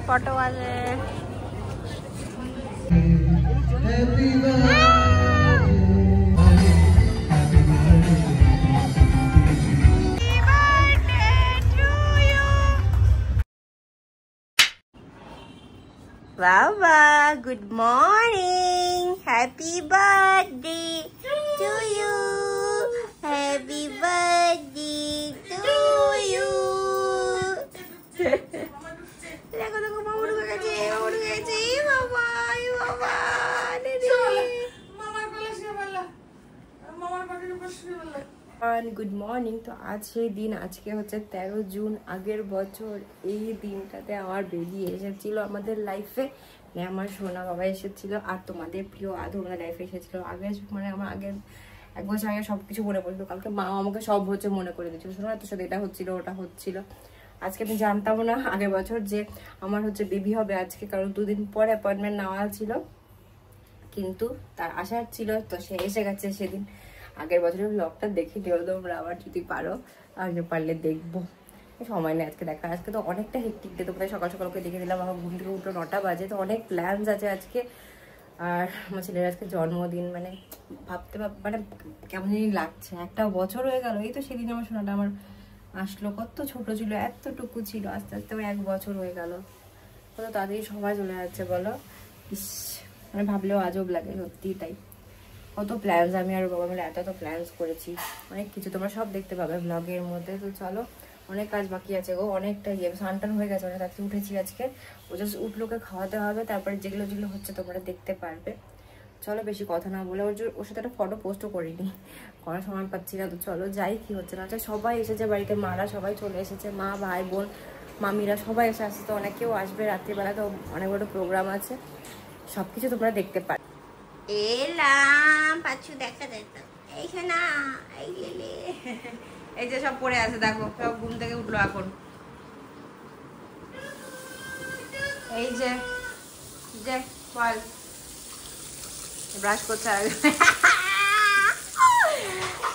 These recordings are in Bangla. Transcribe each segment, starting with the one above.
ফটো আছে। Baba, good morning. Happy birthday to you. Happy birthday to you. দেখো দেখো মামা ঢুকে গেছে, মামা ঢুকে গেছে। বাবা, বাবা, মামার গলা শুয়ে বললা, মামার বাড়ির উপর শুয়ে বললা। Good morning. তো আজ সেই দিন, আজকে হচ্ছে 13 জুন। আগের বছর এই দিনটাতে আমার বেবি এসেছিল আমাদের লাইফে, মানে আমার সোনা বাবা এসেছিল, আর তোমাদের প্রিয় আধ আমাদের লাইফে এসেছিল। আগে মানে আমার আগের 1 বছর আগে সবকিছু মনে পড়ছিল। কালকে মা আমাকে সব হচ্ছে মনে করে দিচ্ছিল, শোনা তোর সাথে এটা হচ্ছিল ওটা হচ্ছিল। আজকে আমি জানতাম না আগের বছর যে আমার হচ্ছে বেবি হবে আজকে, কারণ 2 দিন পর অ্যাপয়েন্টমেন্ট নেওয়া ছিল, কিন্তু তার আশার ছিল, তো সে এসে গেছে সেদিন। আগের বছরের ব্লগটা দেখে নিও তোমরা, আবার যদি পারো, আর পারলে দেখবো। সময় নেই আজকে দেখা। আজকে তো অনেকটা হেক্টিক ডে, তোমাদের সকাল সকালকে দেখে দিলাম। আমার ঘুম থেকে উঠলো 9টা বাজে, তো অনেক প্ল্যানস আছে আজকে। আর আমার ছেলের আজকে জন্মদিন, মানে ভাবতে মানে কেমন জানি লাগছে, একটা বছর হয়ে গেল। এই তো সেদিন আমার সোনাটা আমার আসলো, কত ছোট ছিল, এতটুকু ছিল, আস্তে আস্তে 1 বছর হয়ে গেল। কত তাড়াতাড়ি সময় চলে যাচ্ছে বলো। ইস, মানে ভাবলেও আজব লাগে, সত্যি তাই। কত প্ল্যানস আমি আর বাবা মিলে এত প্ল্যানস করেছি, অনেক কিছু তোমরা সব দেখতে পাবে ব্লগের মধ্যে। তো চলো, অনেক কাজ বাকি আছে গো, অনেকটা স্নান হয়ে গেছে, অনেক তাড়াতাড়ি উঠেছি আজকে। ও জাস্ট উঠলোকে খাওয়াতে হবে, তারপরে যেগুলো যেগুলো হচ্ছে তোমরা দেখতে পারবে। চলো বেশি কথা না বলে, ওর সাথে একটা ফটো পোস্টও করিনি, করার সময় পাচ্ছি না। তো চলো যাই, কি হচ্ছে না। সবাই এসেছে বাড়িতে, মারা সবাই চলে এসেছে, মা ভাই বোন মামিরা সবাই এসে আসছে। তো অনেকেও আসবে রাত্রিবেলা, তো অনেক বড় প্রোগ্রাম আছে, সবকিছু তোমরা দেখতে পারবে। এলাম পাচ্ছু, দেখা যায় তো এই না, এই যে সব পড়ে আছে, দেখো সব ঘুম থেকে উঠলো এখন। এই যে বল, ব্রাশ করছে আগে।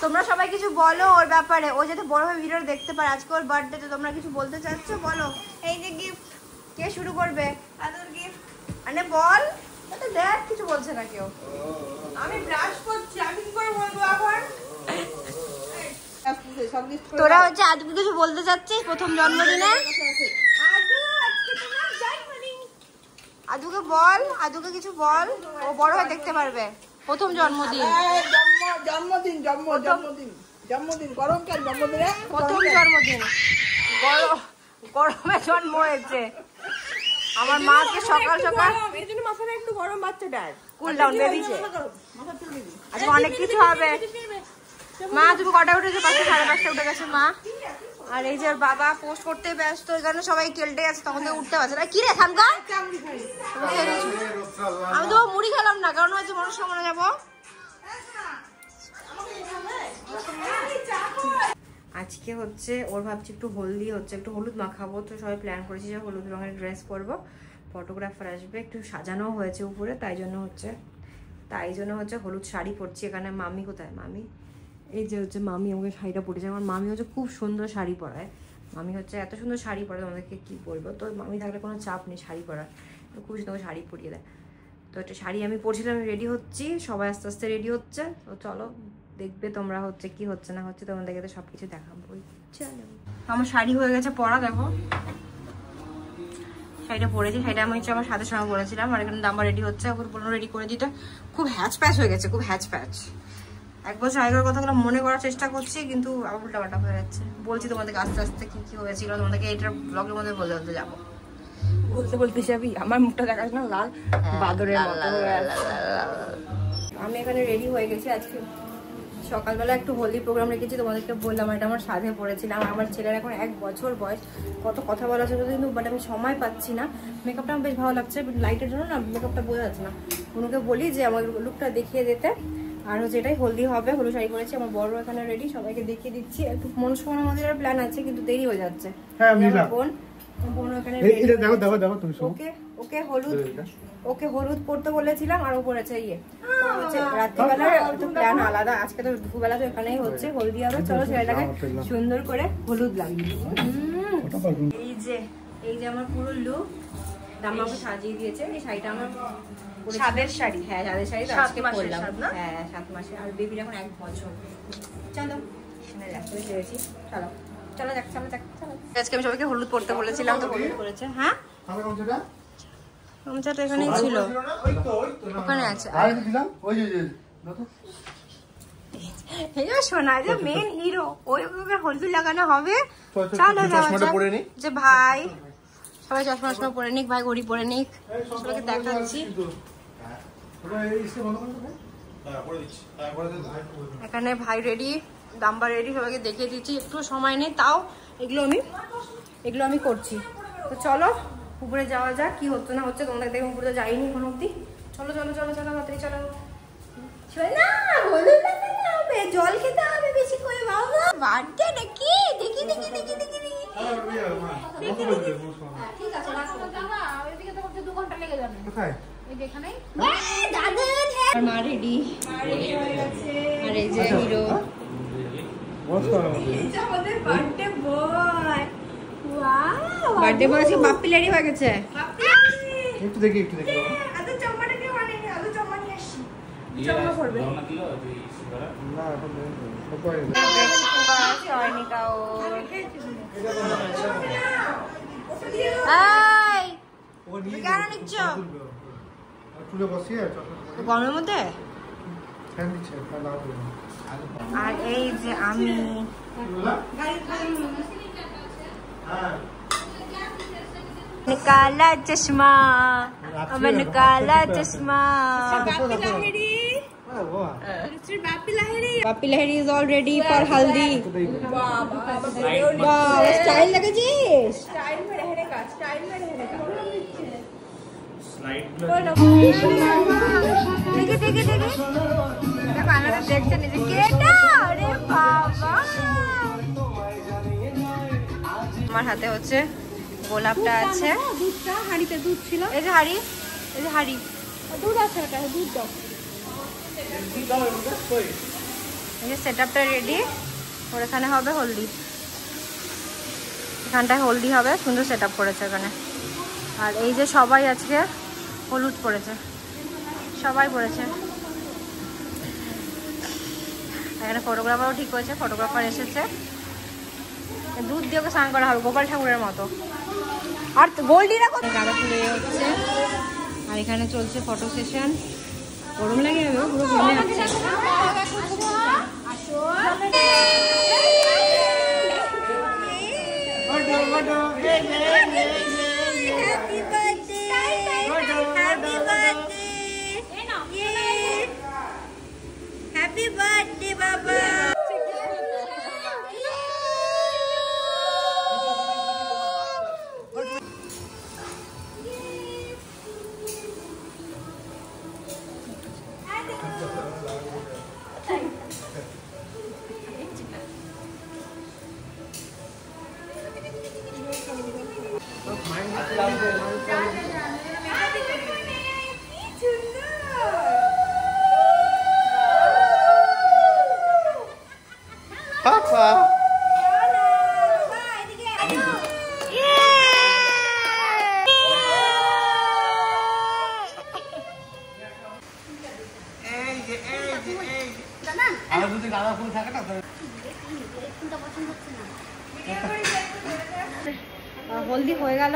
তোমরা সবাই কিছু বলো ওর ব্যাপারে, ও যাতে বড় হয়ে ভিডিও দেখতে পারে। আজকে ওর বার্থডে, তো তোমরা কিছু বলতে চাচ্ছ বলো। এই যে গিফট, কে শুরু করবে? আদর গিফট মানে বল। তো দেখ কিছু বলছে না কেউ, আমি ব্রাশ করছি, আমি কি করে বলবো এখন? তোরা হচ্ছে আজকে কিছু বলতে চাচ্ছিস প্রথম জন্মদিনে? আদুকে বল, আদুকে কিছু বল, ও বড় হয়ে দেখতে পারবে। প্রথম জন্মদিন, জন্মদিন গরমকাল, জন্মদিনে প্রথম জন্মদিন, গরমে জন্ম হয়েছে আমার মাকে। সকাল সকাল এই জন্য মাথাটা একটু গরম, বাচ্চাটার কুল ডাউন বেরিয়েছে। আজকে অনেক কিছু হবে। মা তুমি কটা উঠেছো? 5টা 5:30 উঠে গেছে মা। আর এই যে বাবা পোস্ট করতে ব্যস্ত, এই কারণে সবাই কেলটে আছে, তখন থেকে উঠতে পারছে না। কি রে থামকা, আমি তো মুড়ি খেলাম না, কারণ হচ্ছে মানুষ সামনে যাবো। আজকে হচ্ছে ওর ভাবছি একটু হলদি হচ্ছে, একটু হলুদ মাখাবো। তো সবাই প্ল্যান করেছি যে হলুদ রঙের ড্রেস পরবো, ফটোগ্রাফার আসবে, একটু সাজানো হয়েছে উপরে, তাই জন্য হচ্ছে হলুদ শাড়ি পরছি। এখানে মামি কোথায়? মামি এই যে হচ্ছে মামি আমাকে শাড়িটা পরেছে। আমার মামি হচ্ছে খুব সুন্দর শাড়ি পরায়, মামি হচ্ছে এত সুন্দর শাড়ি পরে তোমাদেরকে কি বলবো। তো মামি থাকলে কোনো চাপ নেই শাড়ি পরার, খুব সুন্দর শাড়ি পরিয়ে দেয়। তো একটা শাড়ি আমি পরছিলাম, আমি রেডি হচ্ছি, সবাই আস্তে আস্তে রেডি হচ্ছে। তো চলো দেখবে তোমরা হচ্ছে কি হচ্ছে না হচ্ছে, তোমাদেরকে তো সব কিছু দেখাবো। চলো, আমার শাড়ি হয়ে গেছে পরা, দেখো শাড়িটা পরেছি। শাড়িটা আমি হচ্ছে আমার সাথে সময় পরেছিলাম, আর এখানে দাম্বা রেডি হচ্ছে, ওকে বলুন রেডি করে দিতে। খুব হ্যাচ প্যাচ হয়ে গেছে, খুব হ্যাচ প্যাচ। 1 বছর আগের কথাগুলো মনে করার চেষ্টা করছি, কিন্তু আবার উল্টাপাল্টা হয়ে যাচ্ছে। বলছি তোমাদেরকে আস্তে আস্তে কি কি হয়েছিল, তোমাদেরকে এইটার ব্লগের মধ্যে বলতে যাবো। বলতে যাবি, আমার মুখটা দেখাস না লাল বাদরের মতো হয়ে আছে। আমি এখানে রেডি হয়ে গেছি। আজকে সকালবেলা একটু হলদি প্রোগ্রাম রেখেছি, তোমাদেরকে বললাম এটা আমার সাধে পড়েছিলাম। আমার ছেলের এখন 1 বছর বয়স, কত কথা বলা ছিল কিন্তু, বাট আমি সময় পাচ্ছি না। মেকআপটা আমার বেশ ভালো লাগছে, লাইটের জন্য না মেকআপটা বোঝা যাচ্ছে না। ওনাকে বলি যে আমার লুকটা দেখিয়ে দিতে, আর হচ্ছে এটাই হলদি হবে, হলুদ শাড়ি পরেছি। আমার বড় এখানে রেডি, সবাইকে দেখিয়ে দিচ্ছি। একটু মনস্কামনা মন্দিরের প্ল্যান আছে, কিন্তু দেরি হয়ে যাচ্ছে। বোন এখানে ওকে ওকে হলুদ পরতে বলেছিলাম আর ও পরেছে ইয়ে রাত্রিবেলা তো প্ল্যান আলাদা, আজকে তো দুপুরবেলা তো এখানেই হচ্ছে হলদি হবে। চলো ছেলেটাকে সুন্দর করে হলুদ লাগিয়ে এই যে আমার পুরো লুক দাম্মাকে সাজিয়ে দিয়েছে। এই শাড়িটা আমার সাদের শাড়ি, হ্যাঁ সাদের শাড়ি আজকে পরলাম, হ্যাঁ 7 মাসে, আর বেবির এখন 1 বছর। চলো চলো চলো যাক চলো যাক চলো। আজকে আমি সবাইকে হলুদ পরতে বলেছিলাম তো হলুদ পরেছে। হ্যাঁ গামছাটা এখানেই ছিল, ওখানে আছে। শোনা যে মেন হিরো ওই হলুদ লাগানো হবে। চলো যাওয়া যে ভাই সবাই চশমা পরে নিক, ভাই ঘড়ি পরে নিক, সবাইকে দেখাচ্ছি। এখানে ভাই রেডি, দাম্বা রেডি, সবাইকে দেখিয়ে দিচ্ছি। একটু সময় নেই, তাও এগুলো আমি করছি। তো চলো উপরে যাওয়া যাক, কি হচ্ছে না হচ্ছে তোমাদের দেখে। উপরে তো যাইনি এখন অব্দি। চলো চলো চলো চলো তাড়াতাড়ি চলো। জল খেতে হবে বেশি করে বাবা, বাড়তে নাকি দেখি দেখি দেখি দেখি দেখি। ঠিক আছে ওইদিকে তো 2 ঘন্টা লেগে যাবে। মা রেডি আর এই যে হিরো আমাদের বার্থডে বয়। বার্থডে বয় আজকে বাপ্পি রেডি হয়ে গেছে। একটু দেখি আদু চম্মাটা কি মানে আদু চম্মা নিয়ে আসি চম্মা করবে না এখন সবাই বাস হয়নি কাও। এই ওনি কেন নিচ্ছ চুলে বসিয়ে গরমের মধ্যে? আর এই যে আমি काला चश्मा, अमन काला चश्मा। बापी लहरी is all ready for haldi। वाह स्टाइल लगे जी, स्टाइल में रहने का, स्टाइल में रहने का। देखिए देखिए देखिए देखो देखते नहीं केटा, अरे बाबा। আমার হাতে হচ্ছে গোলাপটা আছে, দুধটা হাঁড়িতে দুধ ছিল, এই যে হাঁড়ি, এই যে হাঁড়ি দুধ আছে, ওটা দুধ দাও। এই যে সেটআপটা রেডি, ওর এখানে হবে হলদি, এখানটায় হলদি হবে, সুন্দর সেটআপ করেছে এখানে। আর এই যে সবাই আজকে হলুদ পরেছে, সবাই পরেছে। এখানে ফটোগ্রাফারও ঠিক হয়েছে, ফটোগ্রাফার এসেছে। দুধ দিয়ে ওকে স্নান করা হবে গোপাল ঠাকুরের মতো। আর গোল্ডি রাখো, গাঁদা ফুলে হচ্ছে। আর এখানে চলছে ফটো সেশন। গরম লাগে পুরো ঘুমে যাচ্ছে। হ্যাপি বার্থডে বাবা। হলদি হয়ে গেল।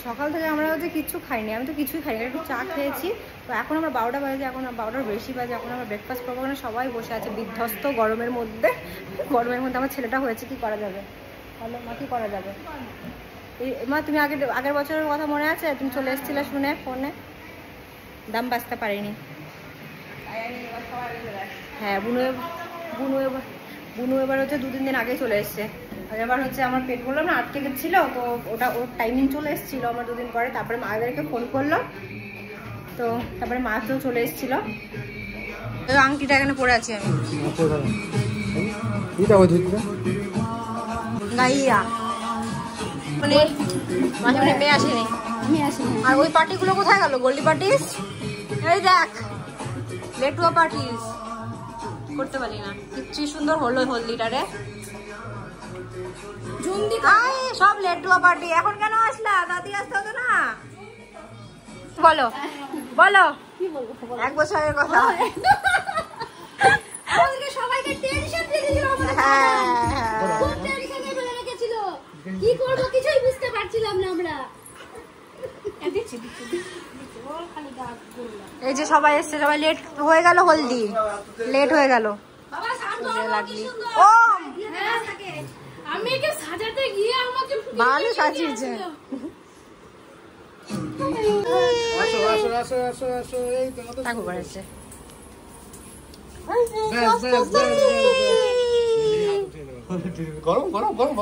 সকাল থেকে আমরা হচ্ছে কিছু খাইনি, আমি তো কিছুই খাইনি, একটু চা খেয়েছি। তো এখন আমরা 12টা বাজে, এখন 12টার বেশি বাজে, এখন আমরা ব্রেকফাস্ট করবো। মানে সবাই বসে আছে বিধ্বস্ত গরমের মধ্যে। আমার ছেলেটা হয়েছে, কি করা যাবে বলো মা, কি করা যাবে? মা তুমি আগের বছরের কথা মনে আছে? তুমি চলে এসেছিলে শুনে ফোনে, দাম বাঁচতে পারিনি। হ্যাঁ বুনু এবার হচ্ছে 2-3 দিন আগে চলে এসছে। আর এবার হচ্ছে আমার পেট বললাম না আটকে গেছিলো, তো ওটা ওর টাইমিং চলে এসেছিলো আমার 2 দিন পরে। তারপরে মাদেরকে ফোন করলো, তো তারপরে মা তো চলে এসেছিলো। আংটিটা এখানে পরে আছি আমি। গাইয়া মানে মাঝে মেয়ে আসেনি, আর ওই পার্টিগুলো কোথায় গেল? গোল্ডি পার্টিস, এই দেখ লেটুয়া পার্টিস করতে পারি না কিচ্ছু। সুন্দর হলো হলদিটারে, সব লেটুয়া পার্টি। এখন কেন আসলা? দাদি আসতে হতো না। বলো বলো, এক বছরের কথা। সবাইকে টেনশন দিয়ে দিল, খুব টেনশনে ফেলে রেখেছিল, কি করব কিছুই বুঝতে পারছিলাম না আমরা। এই যে সবাই এসছে, সবাই লেট হয়ে গেল, হলদি লেট হয়ে গেল। আমি একে সাজাতে গিয়ে আমাকে ভালো সাজিয়েছে। ঠাকুর বাড়াচ্ছে। গরম গরম গরম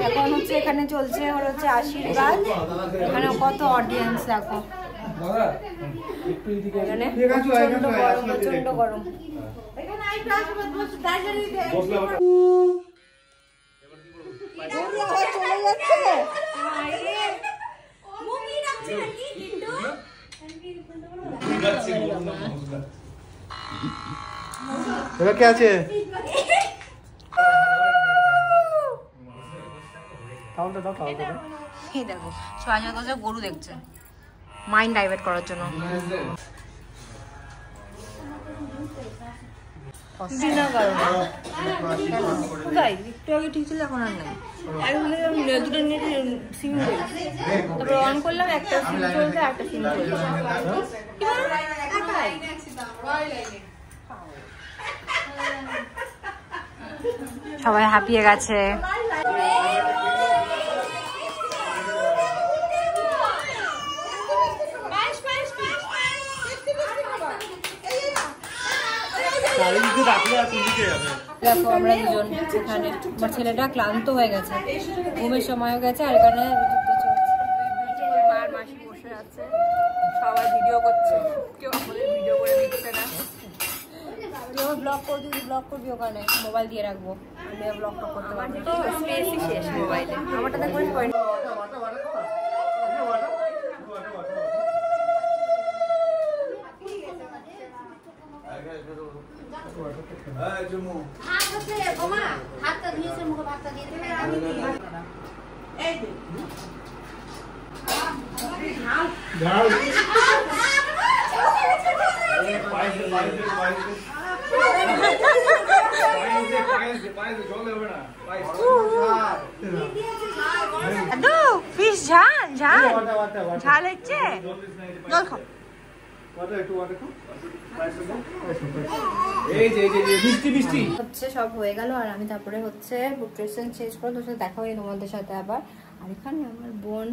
এখন হচ্ছে এখানে চলছে ওর হচ্ছে আশীর্বাদ। এখানে কত অডিয়েন্স দেখো, এখানে প্রচন্ড গরম, প্রচন্ড গরম। এবার কে আছে? দেখো সোজা গরু দেখছে, মাইন্ড ডাইভার্ট করার জন্য। কোথায় একটু আগে ঠিক ছিল, এখন আর নাই। দুটো নেটে সিম চলছে, তারপর অন করলাম, একটা সিম চলছে একটা সিম চলছে। সবাই হাঁপিয়ে গেছে। দেখো আমরা দুজন এখানে, আমার ছেলেটা ক্লান্ত হয়ে গেছে, ঘুমের সময় হয়ে গেছে, আর এখানে মার মাসি বসে আছে, সবাই ভিডিও করছে, কেউ আমাদের ভিডিও করে দিচ্ছে না। তুই ব্লগ করবি, ব্লগ করবি ওখানে, মোবাইল দিয়ে রাখবো, আমি ব্লগটা করতে পারবো। তো স্পেসই শেষ মোবাইলে, আমারটা দেখবেন পয়েন্ট। হাতটা দিয়েছে মুখে, ভাতটা দিয়ে ফিশ ঝাল ঝাল ঝাল হচ্ছে, জল খাও। হচ্ছে সব হয়ে গেল, আর আমি তারপরে হচ্ছে প্রিপারেশন চেঞ্জ করে তোর সাথে দেখা হয় তোমাদের সাথে আবার। আর এখানে আমার বোন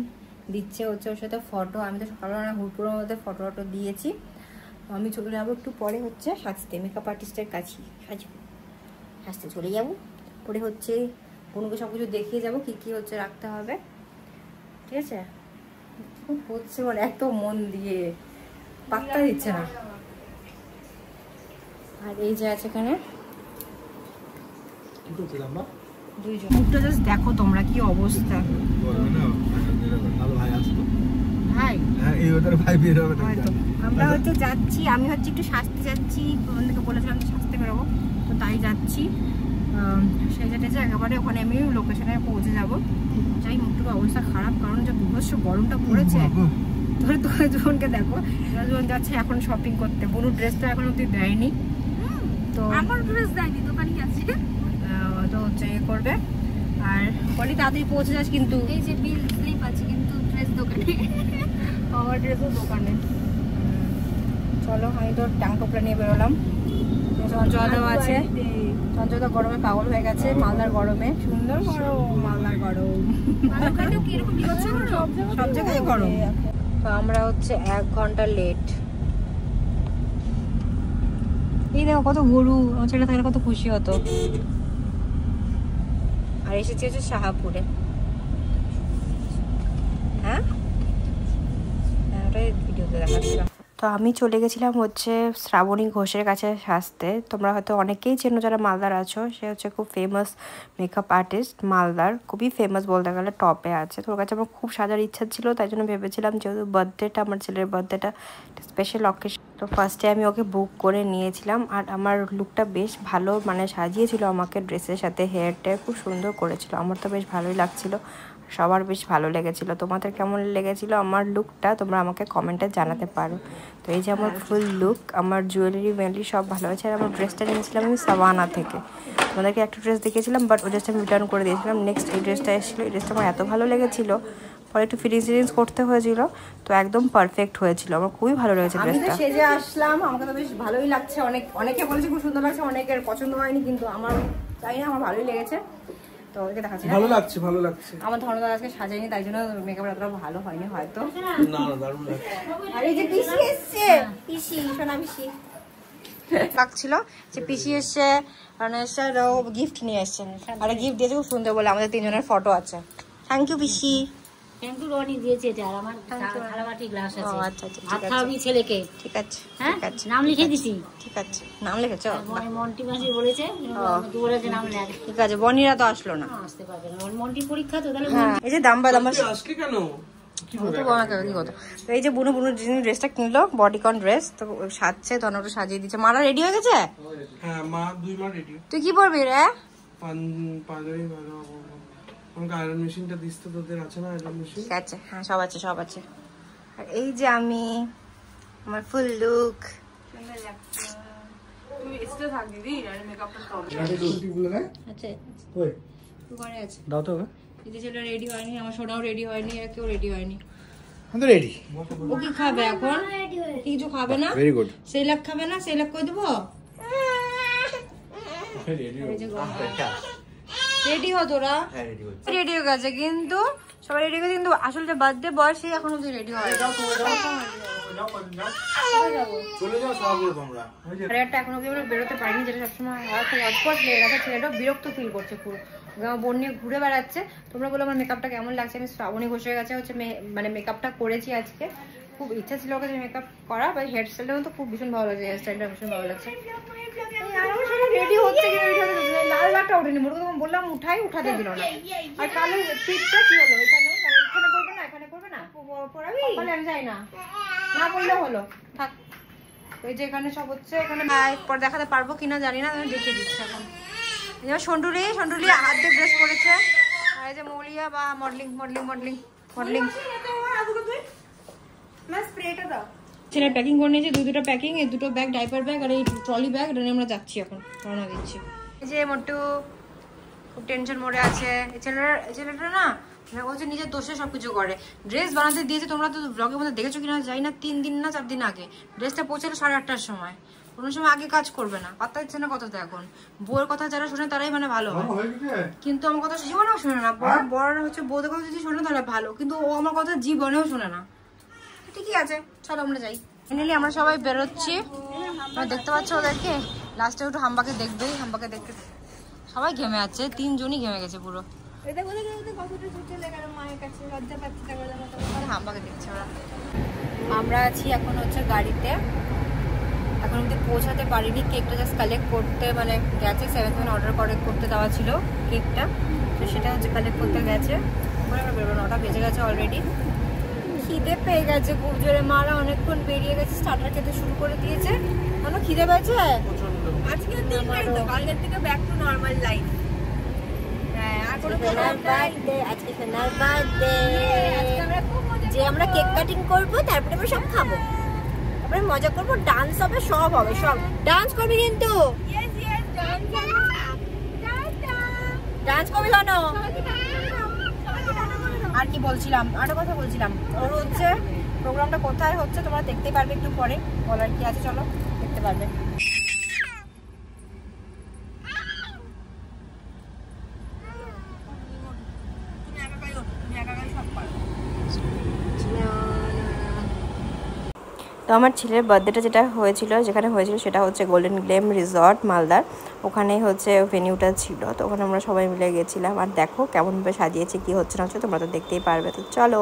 দিচ্ছে হচ্ছে ওর সাথে ফটো, আমি তো সকালবেলা হুড়পুরের মধ্যে ফটো দিয়েছি। আমি চলে যাবো একটু পরে হচ্ছে সাজতে, মেকআপ আর্টিস্টের কাছে সাজতে চলে যাবো। পরে হচ্ছে বোনকে সব কিছু দেখিয়ে যাবো কি কি হচ্ছে রাখতে হবে, ঠিক আছে? খুব হচ্ছে মানে এত মন দিয়ে পাত্তা দিচ্ছে না। আর এই যে আছে এখানে দুইজন, মুখটা জাস্ট দেখো তোমরা কি অবস্থা। আমরা হচ্ছে যাচ্ছি, আমি হচ্ছে একটু সাজতে যাচ্ছি, বন্ধুকে বলেছিলাম সাজতে বেরোবো, তো তাই যাচ্ছি। সেজে টেজে একেবারে ওখানে আমি লোকেশনে পৌঁছে যাবো। যাই মুখটুকু অবস্থা খারাপ, কারণ যে বিভৎস গরমটা পড়েছে। ধরে দুজনকে দেখো, দুজন যাচ্ছে এখন শপিং করতে। বুনু ড্রেসটা এখন অব্দি দেয়নি, তো আমার ড্রেস দেয়নি, দোকানে আছে তো হচ্ছে ইয়ে করবে। আর বলি তাড়াতাড়ি পৌঁছে যাস কিন্তু। এই যে বিল স্লিপ আছে, কিন্তু ড্রেস দোকানে। আমার ড্রেসও দোকানে। চলো, আমি তো ট্যাং টোপলা নিয়ে বেরোলাম। চঞ্চলাও আছে, চঞ্চলা গরমে পাগল হয়ে গেছে। মালদার গরমে, সুন্দর গরম, মালদার গরম, সব জায়গায় গরম। তো আমরা হচ্ছে 1 ঘন্টা লেট। এই দেখো কত গরু, আমার ছেলে থাকলে কত খুশি হতো। আর এসেছি হচ্ছে শাহাপুরে। হ্যাঁ, ওটাই ভিডিওতে দেখাচ্ছিলাম। তো আমি চলে গেছিলাম হচ্ছে শ্রাবণী ঘোষের কাছে সাজতে। তোমরা হয়তো অনেকেই চেনো যারা মালদার আছো। সে হচ্ছে খুব ফেমাস মেকআপ আর্টিস্ট, মালদার খুবই ফেমাস বলতে গেলে, টপে আছে। তোর কাছে আমার খুব সাজার ইচ্ছা ছিল, তাই জন্য ভেবেছিলাম যেহেতু বার্থডেটা, আমার ছেলের বার্থডেটা স্পেশাল অকেশন, তো ফার্স্টে আমি ওকে বুক করে নিয়েছিলাম। আর আমার লুকটা বেশ ভালো মানে সাজিয়েছিল আমাকে, ড্রেসের সাথে হেয়ারটা খুব সুন্দর করেছিল। আমার তো বেশ ভালোই লাগছিল, সবার বেশ ভালো লেগেছিল। তোমাদের কেমন লেগেছিল আমার লুকটা তোমরা আমাকে কমেন্টে জানাতে পারো। তো এই যে আমার ফুল লুক, আমার জুয়েলারি মেনলি সব ভালো হয়েছে। আর আমার ড্রেসটা নিয়েছিলাম আমি সাভানা থেকে। তোমাদেরকে একটা ড্রেস দেখিয়েছিলাম, বাট ওই ড্রেসটা আমি রিটার্ন করে দিয়েছিলাম। নেক্সট এই ড্রেসটা এসেছিলো, এই ড্রেসটা আমার এত ভালো লেগেছিলো, পরে একটু ফিটিংস করতে হয়েছিল, তো একদম পারফেক্ট হয়েছিল। আমার খুবই ভালো লেগেছে ড্রেসটা। আমি সেজে আসলাম, আমাকে তো বেশ ভালোই লাগছে। অনেকে বলেছে খুব সুন্দর লাগছে, অনেকের পছন্দ হয়নি, কিন্তু আমার তাই না, আমার ভালোই লেগেছে। তো ওকে দেখাচ্ছি, ভালো লাগছে, ভালো লাগছে। আমার ধর্মদার আজকে সাজাইনি, তাই জন্য মেকআপ এতটা ভালো হয়নি হয়তো। না না, দারুণ লাগছে। আর এই যে পিসি এসছে, পিসি সোনা পিসি লাগছিল যে পিসি এসছে, গিফট নিয়ে এসছে। আর গিফট দিয়েছে খুব সুন্দর বলে, আমাদের 3 জনের ফটো আছে। থ্যাংক ইউ পিসি। থ্যাংক ইউ রনি দিয়েছে, এটা আর আমার থালাবাটি গ্লাস আছে। আচ্ছা আচ্ছা, ভাত খাওয়াবি ছেলেকে। ঠিক আছে হ্যাঁ, ঠিক আছে, নাম লিখে দিছি। ঠিক আছে, নাম লিখেছো? মন্টি মাসি বলেছে, দুপুরে নাম লেখে। ঠিক আছে, বনিরা তো আসলো না, আসতে পারবে না, মন্টি পরীক্ষা তো। তাহলে হ্যাঁ, এই যে দাম্বা আজকে কেন এই যে বুনু ড্রেসটা কিনলো, বডিকন ড্রেস, তো সাজছে, ধনটা সাজিয়ে দিচ্ছে। মারা রেডি হয়ে গেছে? হ্যাঁ, মা 2 মা রেডি। তুই কি পরবি রে? পাঞ্জাবি ভালো। আমাকে আয়রন মেশিনটা দিস তো, তোদের আছে না আয়রন মেশিন? ঠিক আছে, হ্যাঁ সব আছে সব আছে। আর এই যে আমি, আমার ফুল লুক। তুমি এসে থাক দিদি, আর মেকআপটা করব। আচ্ছা, ওই ঘরে আছে, দাও তো। এই যে ছেলেটা রেডি হয়নি, আমার সোনাও রেডি হয়নি, আর কেউ রেডি হয়নি। আমি রেডি। ও কি খাবে এখন? কিছু খাবে না? Very good. সেই লাখ খাবে না? সেই লাখ কই দেবো? রেডি হ তোরা। রেডি হয়ে গেছে কিন্তু, সবাই রেডি হয়ে গেছে, কিন্তু আসলে যে বার্থডে বয় সে এখন অব্দি রেডি হয়। চলে যাও সবাই তোমরা। একটা এখন অব্দি আমরা বেরোতে পারিনি, যেটা সবসময় হয়, খুব অস্পট লেগে গেছে। ছেলেটাও বিরক্ত ফিল করছে পুরো, আমার বোন নিয়ে ঘুরে বেড়াচ্ছে। তোমরা বলো আমার মেকআপটা কেমন লাগছে। আমি শ্রাবণী ঘোষের কাছে হচ্ছে মানে মেকআপটা করেছি আজকে। খুব ইচ্ছা ছিল ওকে মেকআপ করা, বা হেয়ার স্টাইলটা তো খুব ভীষণ ভালো লাগছে, হেয়ার স্টাইলটা ভীষণ ভালো লাগছে। রেডি হচ্ছে লাল লাটটা ওঠেনি, মোট কথা বললাম উঠাতে দিল না। আর কালো টিপটা কি হলো? এখানে করবে না, এখানে করবে না, পড়াবি? আমি যাই না, না বললে হলো, থাক। ওই যে এখানে সব হচ্ছে, এখানে পর দেখাতে পারবো কিনা জানি না, আমি দেখিয়ে দিচ্ছি এখন। সন্টুলি হাতে ড্রেস পরেছে। আর এই যে মৌলিয়া বা মডেলিং। ছেলে প্যাকিং করে নিয়েছে, দুটো প্যাকিং, এই দুটো ব্যাগ, ডাইপার ব্যাগ আর এই ট্রলি ব্যাগ, এটা নিয়ে আমরা যাচ্ছি এখন, রওনা দিচ্ছি। এই যে মোটু খুব টেনশন মোড়ে আছে। এই ছেলেটা না হচ্ছে নিজের দোষে সবকিছু করে। ড্রেস বানাতে দিয়েছে, তোমরা তো ব্লগের মধ্যে দেখেছো কিনা যাই না, 3 দিন না 4 দিন আগে ড্রেসটা পৌঁছালো 8:30টার সময়। কোনো সময় আগে কাজ করবে না, পাত্তা দিচ্ছে না কথাটা। এখন বউয়ের কথা যারা শোনে তারাই মানে ভালো হয়, কিন্তু আমার কথা জীবনেও শোনে না। বড় হচ্ছে বউদের কথা যদি শোনে তাহলে ভালো, কিন্তু ও আমার কথা জীবনেও শোনে না। ঠিকই আছে, চলো আমরা যাই। ফাইনালি আমরা সবাই বেরোচ্ছি, দেখতে পাচ্ছ ওদেরকে। লাস্টে একটু হাম্বাকে দেখবেই, হাম্বাকে দেখতে সবাই ঘেমে আছে, 3 জনই ঘেমে গেছে পুরো। হাম্বাকে দেখছে ওরা। আমরা আছি এখন হচ্ছে গাড়িতে, এখন অব্দি পৌঁছাতে পারিনি। কেকটা জাস্ট কালেক্ট করতে মানে গেছে, 7 অর্ডার করতে দেওয়া ছিল কেকটা, তো সেটা হচ্ছে কালেক্ট করতে গেছে। আমরা বেরোবো, 9টা বেজে গেছে অলরেডি। খিদে পেয়ে গেছে খুব জোরে, মারা অনেকক্ষণ বেরিয়ে গেছে, স্টার্টার খেতে শুরু করে দিয়েছে। খিদে পেয়েছে আজকের দিনটাই তো, কালকের থেকে ব্যাক টু নরমাল লাইফ। হ্যাঁ, আর কোনো বার্থডে, আজকে সোনার বার্থডে। যে আমরা কেক কাটিং করবো, তারপরে আমরা সব খাবো, তারপরে মজা করবো, ডান্স হবে, সব হবে, সব ডান্স করবি কিন্তু। ডান্স করবি জানো? আর কি বলছিলাম, আরেকটা কথা বলছিলাম, ওর হচ্ছে প্রোগ্রামটা কোথায় হচ্ছে তোমরা দেখতেই পারবে একটু পরে, বলার কি আছে চলো দেখতে পারবে। তো আমার ছেলের বার্থডেটা যেটা হয়েছিল, যেখানে হয়েছিল সেটা হচ্ছে গোল্ডেন গ্লেম রিসর্ট মালদার, ওখানেই হচ্ছে ভেনিউটা ছিল। তো ওখানে আমরা সবাই মিলে গেছিলাম। আর দেখো কেমনভাবে সাজিয়েছে, কি হচ্ছে না হচ্ছে তোমরা তো দেখতেই পারবে। তো চলো,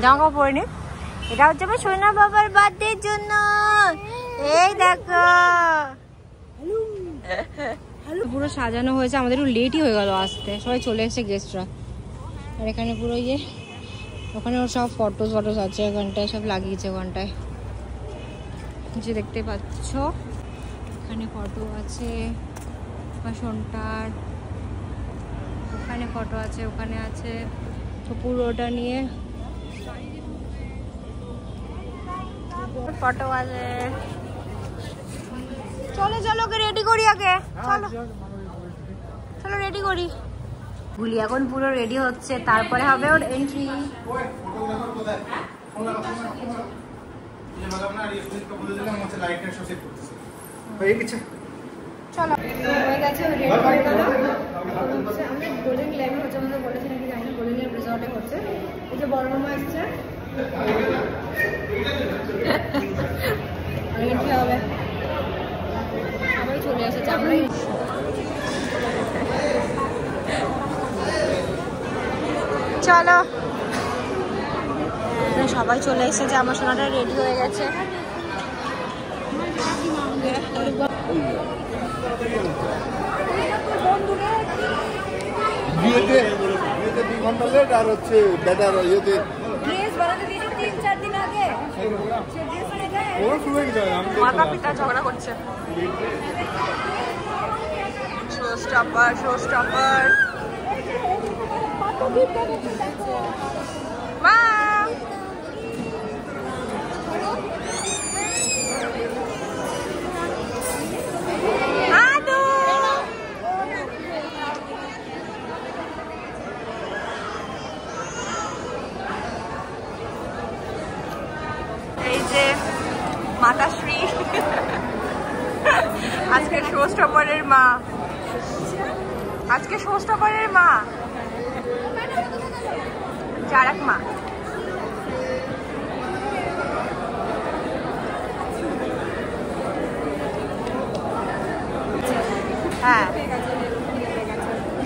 জামা কাপড় পরে নি। এটা হচ্ছে আমার সোনা বাবার বার্থডের জন্য। এই দেখো পুরো সাজানো হয়েছে, আমাদের একটু লেটই হয়ে গেল আসতে, সবাই চলে এসেছে গেস্টরা। আর এখানে পুরো ইয়ে, ওখানে ওর সব ফটোস আছে, ওখানটায় সব লাগিয়েছে, ওখানটায় যে দেখতে পাচ্ছ এখানে ফটো আছে বাসনটার, ওখানে ফটো আছে, ওখানে আছে, তো পুরোটা নিয়ে ফটো আছে। চলো চলো ওকে রেডি করি আগে, চলো চলো রেডি করি। গুলি এখন পুরো রেডি হচ্ছে, তারপরে হবে ওর এন্ট্রি। চলো হয়ে গেছে, রেডি করে গেল। আমাদের গোল্ডেন গ্লেমে হচ্ছে, আমাদের বলেছে নাকি জানি না, গোল্ডেন গ্লেম রিসর্টে হচ্ছে। এই যে বড় মামা এসছে, এন্ট্রি হবে, সবাই চলে এসেছে। আমরাই চলো, সবাই চলে এসেছে, আমার সোনাটা রেডি হয়ে গেছে। বিয়েতে 2 ঘন্টা লেট, আর হচ্ছে বেটার ইয়েতে ড্রেস বানাতে দিয়েছে 3-4 দিন আগে, সে ড্রেস নিয়ে যায়। ওরা শুরু হয়ে গেছে, মাতা পিতা ঝগড়া করছে। শো স্টপার মা, এই যে মাতাশ্রী আজকে শো স্টপারের মা, আজকে শো স্টপারের মা, চারাক মা। হ্যাঁ,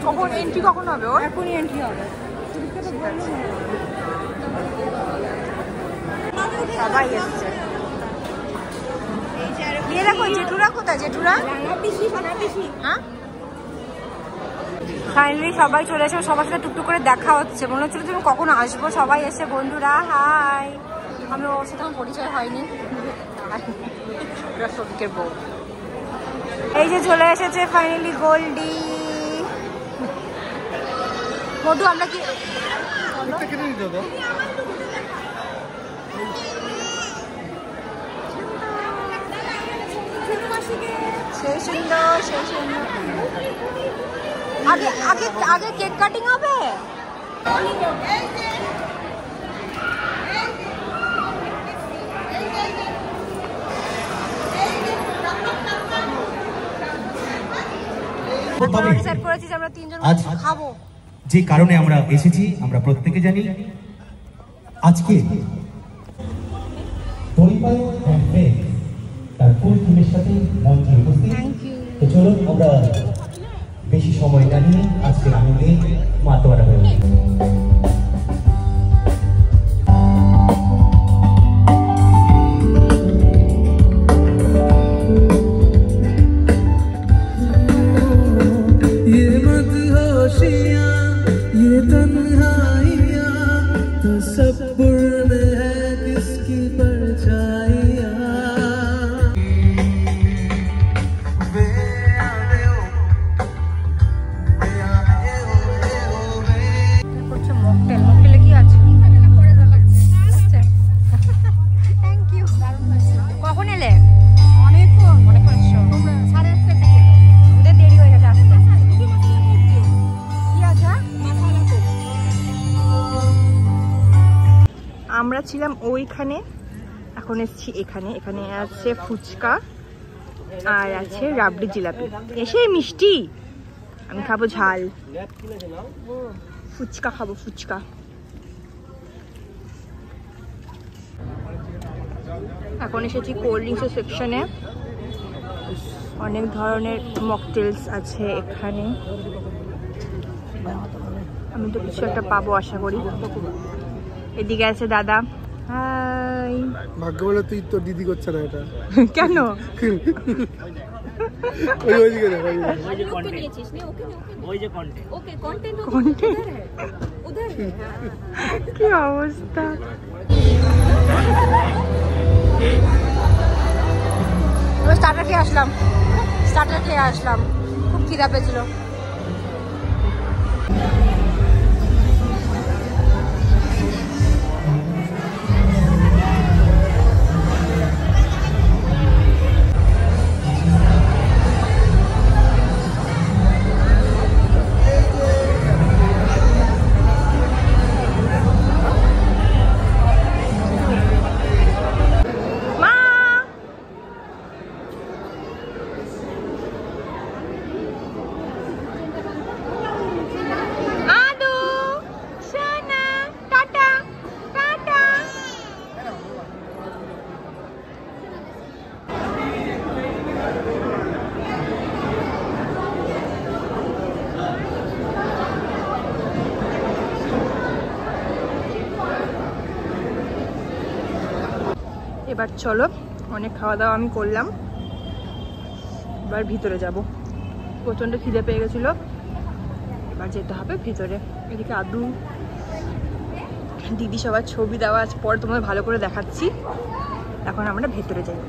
কখন এন্ট্রি, কখন হবে ওর? এখনই এন্ট্রি হবে। সবাই এসছে। গিয়ে দেখো জেঠুরা কোথায়, জেঠুরা? হ্যাঁ, ফাইনালি সবাই চলে এসে, সবার সাথে টুকটুক করে দেখা হচ্ছে। মনে হচ্ছিল তুমি কখন আসবো, সবাই এসে বন্ধুরা হাই। আমি ওর সাথে আমার পরিচয় হয়নি, সবিকের বউ। এই যে চলে এসেছে ফাইনালি গোল্ডি। মধু আমরা কি সেই সুন্দর, সেই সুন্দর। আগে আগে আগে কেক কাটিং হবে। যে কারণে আমরা এসেছি আমরা প্রত্যেকে জানি। আজকে তার ফুল টিমের সাথে মঞ্চে উপস্থিত। তো চলুন আমরা বেশি সময় না নিয়ে আজকের আনন্দে মাতোয়ারা হয়ে উঠি। ছিলাম ওইখানে, এখন এসেছি এখানে। এখানে আছে ফুচকা আর আছে রাবড়ি জিলাপি। এসে মিষ্টি, আমি খাবো ঝাল। ফুচকা খাবো, ফুচকা। এখন এসেছি কোল্ড ড্রিঙ্কসের সেকশনে। অনেক ধরনের মকটেলস আছে এখানে। আমি তো কিছু একটা পাবো আশা করি। এদিকে আছে দাদা। হাই। ভাগ্য বলে তুই তো দিদি করছে না এটা। কেন? কি অবস্থা! স্টার্টার খেয়ে আসলাম, খুব খিদা পেয়েছিল। এবার চলো, অনেক খাওয়া দাওয়া আমি করলাম, এবার ভিতরে যাব। প্রচন্ড খিদে পেয়ে গেছিল, এবার যেতে হবে ভিতরে। এদিকে আদু দিদি সবার ছবি দেওয়া আছে, পর তোমাদের ভালো করে দেখাচ্ছি। এখন আমরা ভেতরে যাই।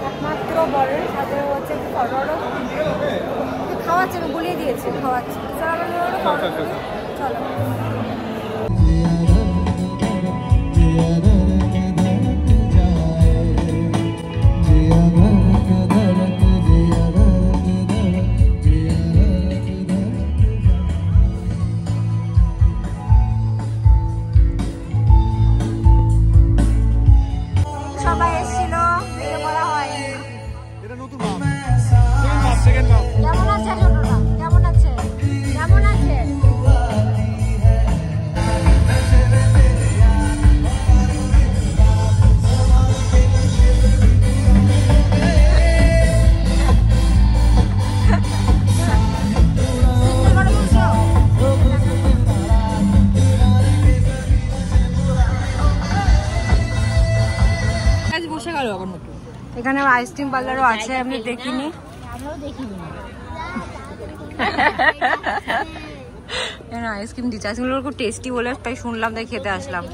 একমাত্র বরের সাথে হচ্ছে ফটোটা খাওয়াচ্ছে, আমি বলিয়ে দিয়েছি খাওয়াচ্ছি। চলো সবাই এসেছিল, বলা হয় কেমন আছে ছোটটা, কেমন আছে, কেমন আছে? বসে গেল এখন এখানে আইসক্রিম পার্লারও আছে, আমি দেখিনি। আইসক্রিম দিচ্ছে, আইসক্রিমগুলো খুব টেস্টি বলে তাই শুনলাম, তাই খেতে আসলাম।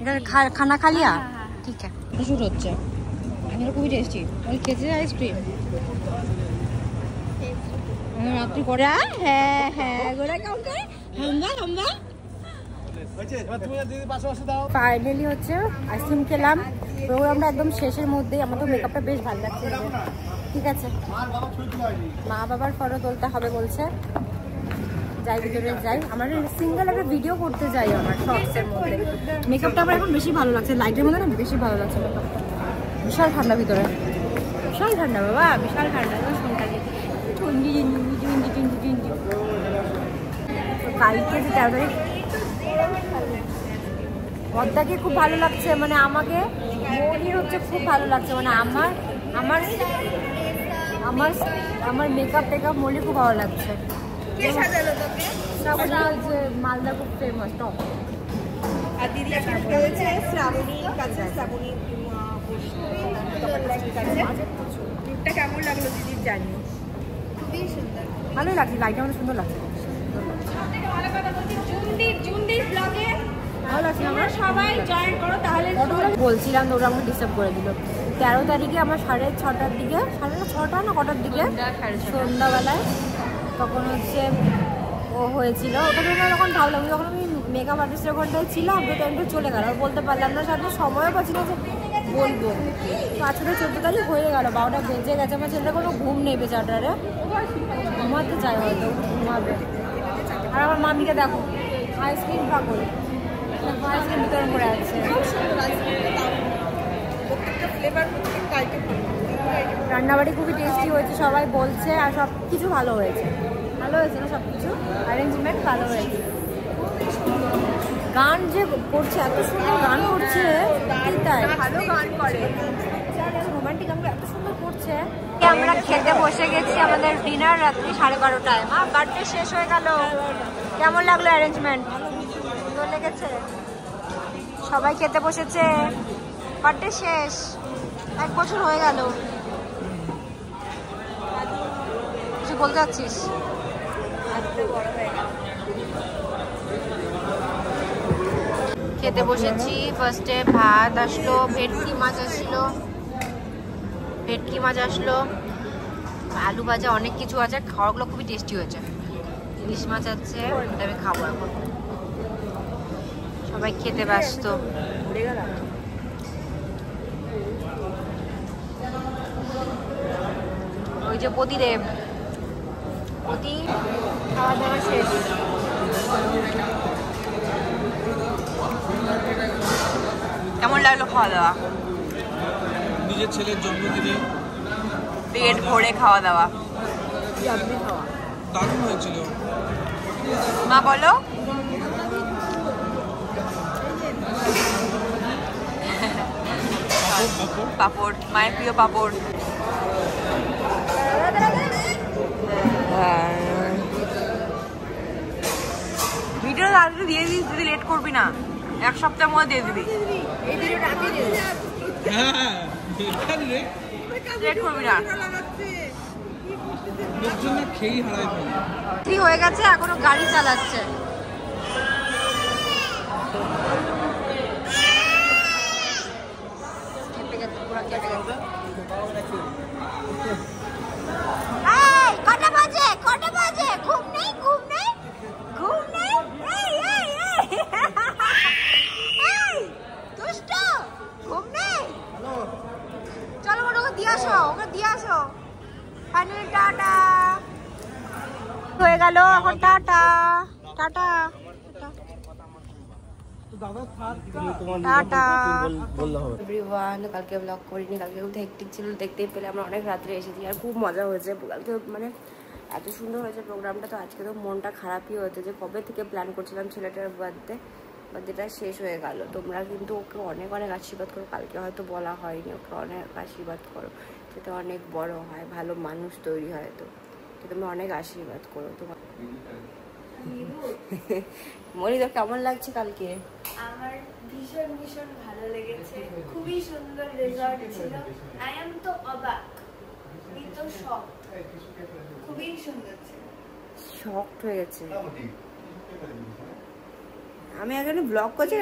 এখানে খানা খালিয়া ঠিক আছে, শুট হচ্ছে, এগুলো খুবই টেস্টি। ওই খেতে আইসক্রিম রাত্রি করে। হ্যাঁ হ্যাঁ গোড়া কেমন করে হাম্বা হাম্বা। ফাইনালি হচ্ছে আইসক্রিম খেলাম, প্রোগ্রামটা একদম শেষের মধ্যেই। আমার তো মেকআপটা বেশ ভালো লাগছে, ঠিক আছে। মা বাবার ফটো তুলতে হবে বলছে, যাই ভিতরে যাই। আমার সিঙ্গেল একটা ভিডিও করতে যাই আমার শর্টসের মধ্যে। মেকআপটা আমার এখন বেশি ভালো লাগছে, লাইটের মধ্যে না বেশি ভালো লাগছে মেকআপটা। বিশাল ঠান্ডা ভিতরে, বিশাল ঠান্ডা বাবা, বিশাল ঠান্ডা। কালকে যে 13 তারিখ পদ্মাকে খুব ভালো লাগছে, মানে আমাকে মনির হচ্ছে খুব ভালো লাগছে, মানে আমার আমার আমার আমার মেকআপ টেকআপ মনির খুব ভালো লাগছে। যে মালদা খুব ফেমাস টপ। আর দিদি একটা হচ্ছে শ্রাবণীর কাছে, শ্রাবণীর লুকটা কেমন লাগলো দিদির জানি? খুবই সুন্দর, ভালোই লাগছে, লাইটটা আমাদের সুন্দর লাগছে, জুনদির ব্লগে ভালো লাগছে। আমরা সবাই জয়েন করো তাহলে। বলছিলাম তো ওরা আমাকে ডিস্টার্ব করে দিল। 13 তারিখে আমার 6:30টার দিকে, 6:30 না কটার দিকে সন্ধ্যাবেলায় তখন হচ্ছে ও হয়েছিল। ওখানে যখন ভাবলাম, যখন আমি মেকআপ আর্টিস্টের ওখানটায় ছিলাম, তো টাইমটা চলে গেল, আর বলতে পারলাম না, সাথে সময়ও পাচ্ছি না যে বলবো। 14 তারিখ হয়ে গেল, 12টা বেজে গেছে। আমার ছেলেটা কোনো ঘুম নেই বেচারারে, ঘুমাতে চাই হয়তো, ঘুমাবে। আর আমার মামিকে দেখো আইসক্রিম পাগল, আইসক্রিম বিতরণ করে আছে। রান্নাবাড়ি খুবই টেস্টি হয়েছে সবাই বলছে, আর সব কিছু ভালো হয়েছে, ভালো হয়েছে না সব কিছু, অ্যারেঞ্জমেন্ট ভালো হয়েছে। গান যে করছে, এত সুন্দর গান করছে, তাই ভালো গান করে, রোমান্টিক গান এত সুন্দর করছে। আমরা খেতে বসে গেছি, আমাদের ডিনার রাত্রি 12:30টায়। মা বার্থডে শেষ হয়ে গেল, কেমন লাগলো অ্যারেঞ্জমেন্ট? ভালো লেগেছে, সবাই খেতে বসেছে, বার্থডে শেষ, 1 বছর হয়ে গেল। কিছু বলতে চাচ্ছিস? খেতে বসেছি, ফার্স্টে ভাত আসলো, ভেটকি মাছ আসলো, আলু ভাজা, অনেক কিছু আছে। খাওয়াগুলো খুবই টেস্টি হয়েছে। ইলিশ মাছ আছে, ওটা আমি খাবো এখন। সবাই খেতে ব্যস্ত। ওই যে প্রতিদেব, প্রতি খাওয়া দাওয়া শেষ। কেমন লাগলো খাওয়া দাওয়া? নিজের ছেলের জন্মদিনে পেট ভরে খাওয়া দাওয়া, দারুণ হয়েছিল। মা বলো। পাপড়, মায়ের প্রিয় পাপড়। ভিডিও আজকে দিয়ে দিস, যদি লেট করবি না, 1 সপ্তাহের মধ্যে দিয়ে দিবি। এই ভিডিওটা আগে দিয়ে দিবি, লেট করবি না। লোকজন খেয়েই হারাই ফেলে। হয়ে গেছে, এখনো গাড়ি চালাচ্ছে। কটা বাজে ঘুম নেই দুষ্ট ঘুম নেই চলো ওকে দিয়ে আসো ফাইনালি টাটা হয়ে গেল এখন টাটা এভরিওয়ান, কালকে ব্লগ করিনি, কালকে খুব হেক্টিক ছিল, দেখতেই পেলে আমরা অনেক রাত্রে এসেছি আর খুব মজা হয়েছে কালকে, মানে এত সুন্দর হয়েছে প্রোগ্রামটা। তো আজকে তো মনটা খারাপই হয়েছে যে কবে থেকে প্ল্যান করছিলাম ছেলেটার বার্থডেটা শেষ হয়ে গেল। তোমরা কিন্তু ওকে অনেক আশীর্বাদ করো, কালকে হয়তো বলা হয়নি, ওকে অনেক আশীর্বাদ করো যাতে অনেক বড় হয়, ভালো মানুষ তৈরি হয়। তো তোমরা অনেক আশীর্বাদ করো। তোমার মনি, তোর কেমন লাগছে কালকে? আমার ভীষণ ভালো লেগেছে, খুবই সুন্দর রেজাল্ট ছিল। আই এম তো অবাক, তো শক, খুবই সুন্দর ছিল, শকড হয়ে গেছে। আমি এখানে ব্লগ করছি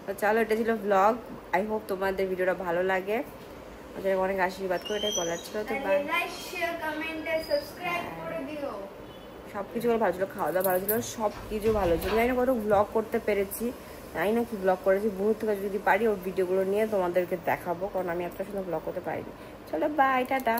তো চলো, এটা ছিল ব্লগ। আই হোপ তোমাদের ভিডিওটা ভালো লাগে, ওদের অনেক আশীর্বাদ করে, এটাই বলার ছিল। তো লাইক শেয়ার কমেন্ট আর সাবস্ক্রাইব করে দিও। সব কিছু ভালো ছিল, খাওয়া দাওয়া ভালো ছিল, সব কিছু ভালো ছিল। জানি না কত ব্লগ করতে পেরেছি, জানি না কি ব্লগ করেছি। বহুত থেকে যদি পারি ওর ভিডিওগুলো নিয়ে তোমাদেরকে দেখাবো, কারণ আমি এত সুন্দর ব্লগ করতে পারিনি। চলো বাই, টাটা।